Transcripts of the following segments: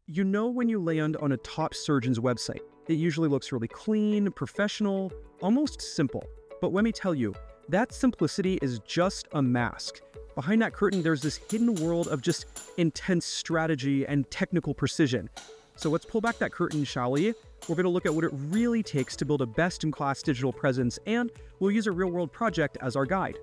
You know when you land on a top surgeon's website. It usually looks really clean, professional, almost simple. But let me tell you, that simplicity is just a mask. Behind that curtain, there's this hidden world of just intense strategy and technical precision. So let's pull back that curtain, shall we? We're going to look at what it really takes to build a best-in-class digital presence, and we'll use a real-world project as our guide.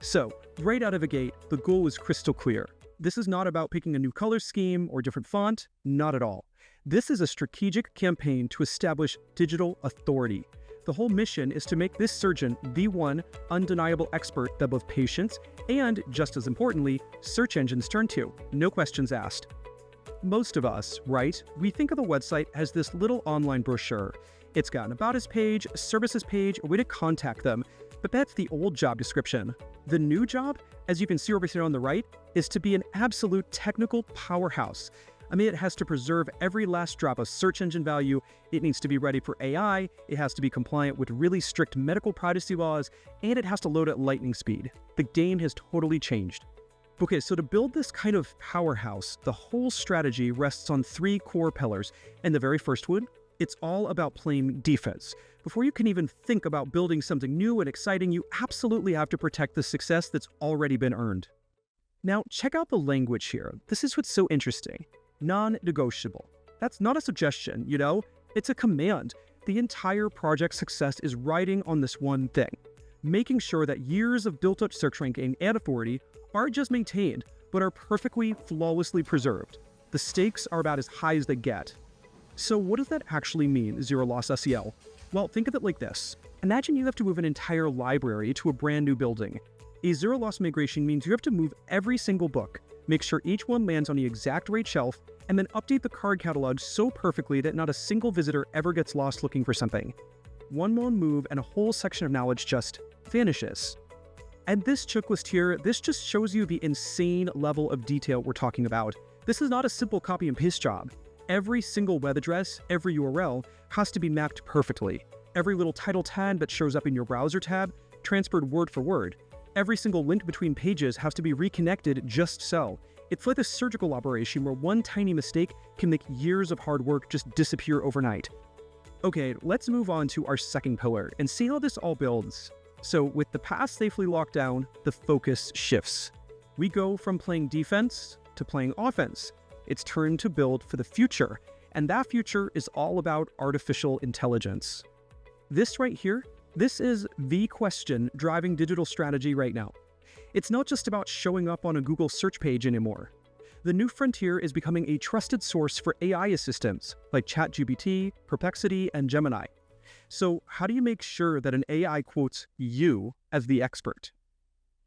So, right out of the gate, the goal is crystal clear. This is not about picking a new color scheme or different font, not at all. This is a strategic campaign to establish digital authority. The whole mission is to make this surgeon the one undeniable expert that both patients and, just as importantly, search engines turn to, no questions asked. Most of us, right, we think of the website as this little online brochure. It's got an About Us page, a Services page, a way to contact them, but that's the old job description. The new job, as you can see over here on the right, is to be an absolute technical powerhouse. I mean, it has to preserve every last drop of search engine value, it needs to be ready for AI, it has to be compliant with really strict medical privacy laws, and it has to load at lightning speed. The game has totally changed. Okay, so to build this kind of powerhouse, the whole strategy rests on three core pillars, and the very first one, it's all about playing defense. Before you can even think about building something new and exciting, you absolutely have to protect the success that's already been earned. Now, check out the language here. This is what's so interesting. Non-negotiable. That's not a suggestion, you know? It's a command. The entire project's success is riding on this one thing. Making sure that years of built-up search ranking and authority aren't just maintained, but are perfectly, flawlessly preserved. The stakes are about as high as they get. So what does that actually mean, zero-loss SEO? Well, think of it like this. Imagine you have to move an entire library to a brand new building. A zero-loss migration means you have to move every single book, make sure each one lands on the exact right shelf, and then update the card catalog so perfectly that not a single visitor ever gets lost looking for something. One more move and a whole section of knowledge just vanishes. And this checklist here, this just shows you the insane level of detail we're talking about. This is not a simple copy and paste job. Every single web address, every URL, has to be mapped perfectly. Every little title tag that shows up in your browser tab, transferred word for word. Every single link between pages has to be reconnected just so. It's like a surgical operation where one tiny mistake can make years of hard work just disappear overnight. Okay, let's move on to our second pillar and see how this all builds. So with the path safely locked down, the focus shifts. We go from playing defense to playing offense. It's turn to build for the future, and that future is all about artificial intelligence. This right here, this is the question driving digital strategy right now. It's not just about showing up on a Google search page anymore. The new frontier is becoming a trusted source for AI assistants like ChatGPT, Perplexity, and Gemini. So how do you make sure that an AI quotes you as the expert?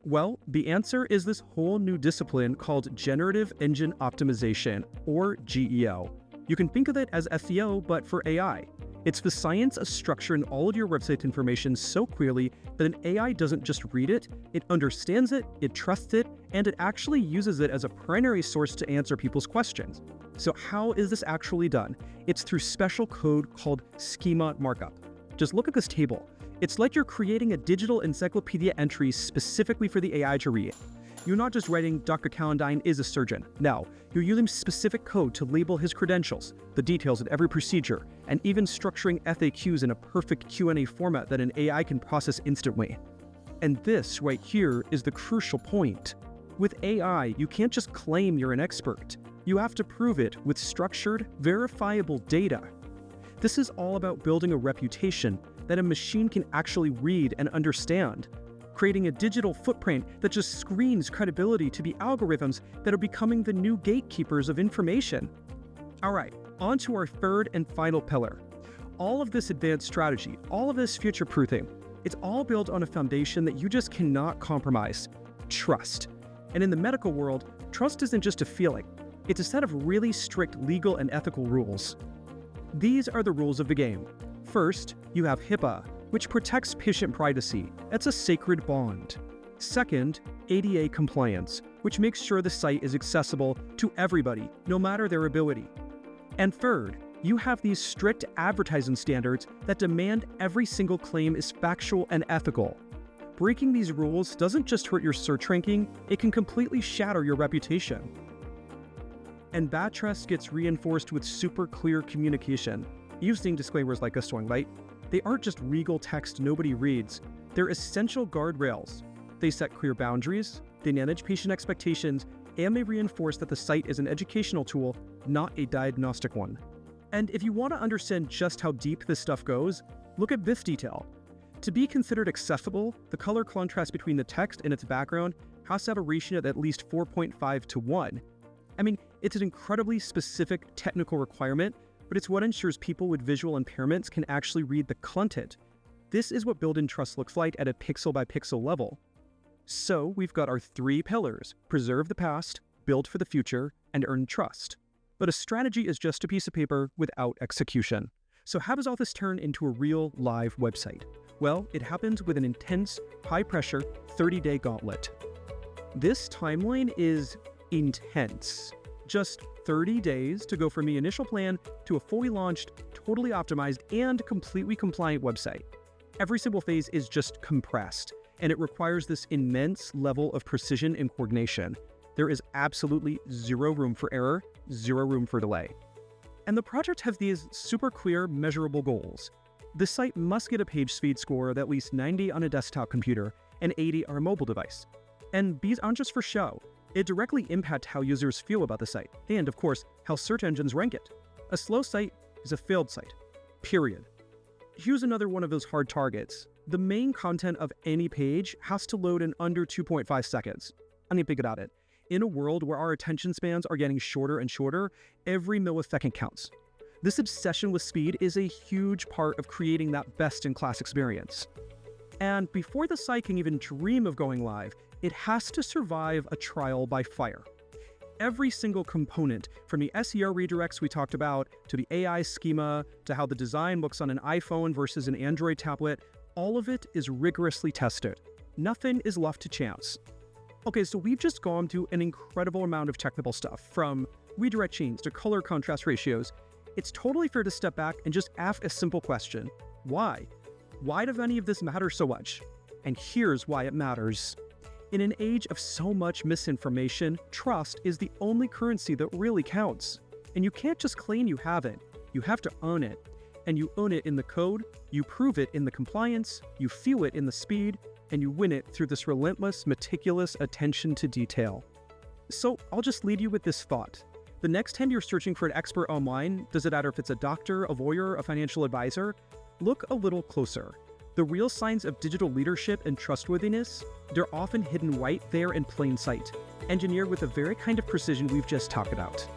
Well, the answer is this whole new discipline called Generative Engine Optimization, or GEO. You can think of it as SEO, but for AI. It's the science of structuring all of your website information so clearly that an AI doesn't just read it, it understands it, it trusts it, and it actually uses it as a primary source to answer people's questions. So how is this actually done? It's through special code called schema markup. Just look at this table. It's like you're creating a digital encyclopedia entry specifically for the AI to read. You're not just writing Dr. Calendine is a surgeon. No, you're using specific code to label his credentials, the details of every procedure, and even structuring FAQs in a perfect Q&A format that an AI can process instantly. And this right here is the crucial point. With AI, you can't just claim you're an expert. You have to prove it with structured, verifiable data. This is all about building a reputation that a machine can actually read and understand, creating a digital footprint that just screens credibility to the algorithms that are becoming the new gatekeepers of information. All right, on to our third and final pillar. All of this advanced strategy, all of this future-proofing, it's all built on a foundation that you just cannot compromise: trust. And in the medical world, trust isn't just a feeling. It's a set of really strict legal and ethical rules. These are the rules of the game. First, you have HIPAA, which protects patient privacy. That's a sacred bond. Second, ADA compliance, which makes sure the site is accessible to everybody, no matter their ability. And third, you have these strict advertising standards that demand every single claim is factual and ethical. Breaking these rules doesn't just hurt your search ranking, it can completely shatter your reputation. And that trust gets reinforced with super clear communication, using disclaimers like this one, right? They aren't just regal text nobody reads. They're essential guardrails. They set clear boundaries, they manage patient expectations, and they reinforce that the site is an educational tool, not a diagnostic one. And if you want to understand just how deep this stuff goes, look at this detail. To be considered accessible, the color contrast between the text and its background has to have a ratio of at least 4.5 to 1. I mean, it's an incredibly specific technical requirement, but it's what ensures people with visual impairments can actually read the content. This is what build-in trust looks like at a pixel-by-pixel level. So we've got our 3 pillars: preserve the past, build for the future, and earn trust. But a strategy is just a piece of paper without execution. So how does all this turn into a real live website? Well, it happens with an intense, high-pressure, 30-day gauntlet. This timeline is intense. Just 30 days to go from the initial plan to a fully launched, totally optimized, and completely compliant website. Every single phase is just compressed, and it requires this immense level of precision and coordination. There is absolutely zero room for error, zero room for delay. And the project has these super clear, measurable goals. The site must get a page speed score of at least 90 on a desktop computer and 80 on a mobile device. And these aren't just for show. It directly impacts how users feel about the site, and of course, how search engines rank it. A slow site is a failed site, period. Here's another one of those hard targets. The main content of any page has to load in under 2.5 seconds. I mean, think about it. In a world where our attention spans are getting shorter and shorter, every millisecond counts. This obsession with speed is a huge part of creating that best-in-class experience. And before the site can even dream of going live, it has to survive a trial by fire. Every single component, from the SEO redirects we talked about, to the AI schema, to how the design looks on an iPhone versus an Android tablet, all of it is rigorously tested. Nothing is left to chance. Okay, so we've just gone through an incredible amount of technical stuff, from redirect chains to color contrast ratios. It's totally fair to step back and just ask a simple question. Why? Why does any of this matter so much? And here's why it matters. In an age of so much misinformation, trust is the only currency that really counts. And you can't just claim you have it. You have to own it. And you own it in the code, you prove it in the compliance, you feel it in the speed, and you win it through this relentless, meticulous attention to detail. So I'll just leave you with this thought. The next time you're searching for an expert online, does it matter if it's a doctor, a lawyer, a financial advisor? Look a little closer. The real signs of digital leadership and trustworthiness, they're often hidden right there in plain sight, engineered with the very kind of precision we've just talked about.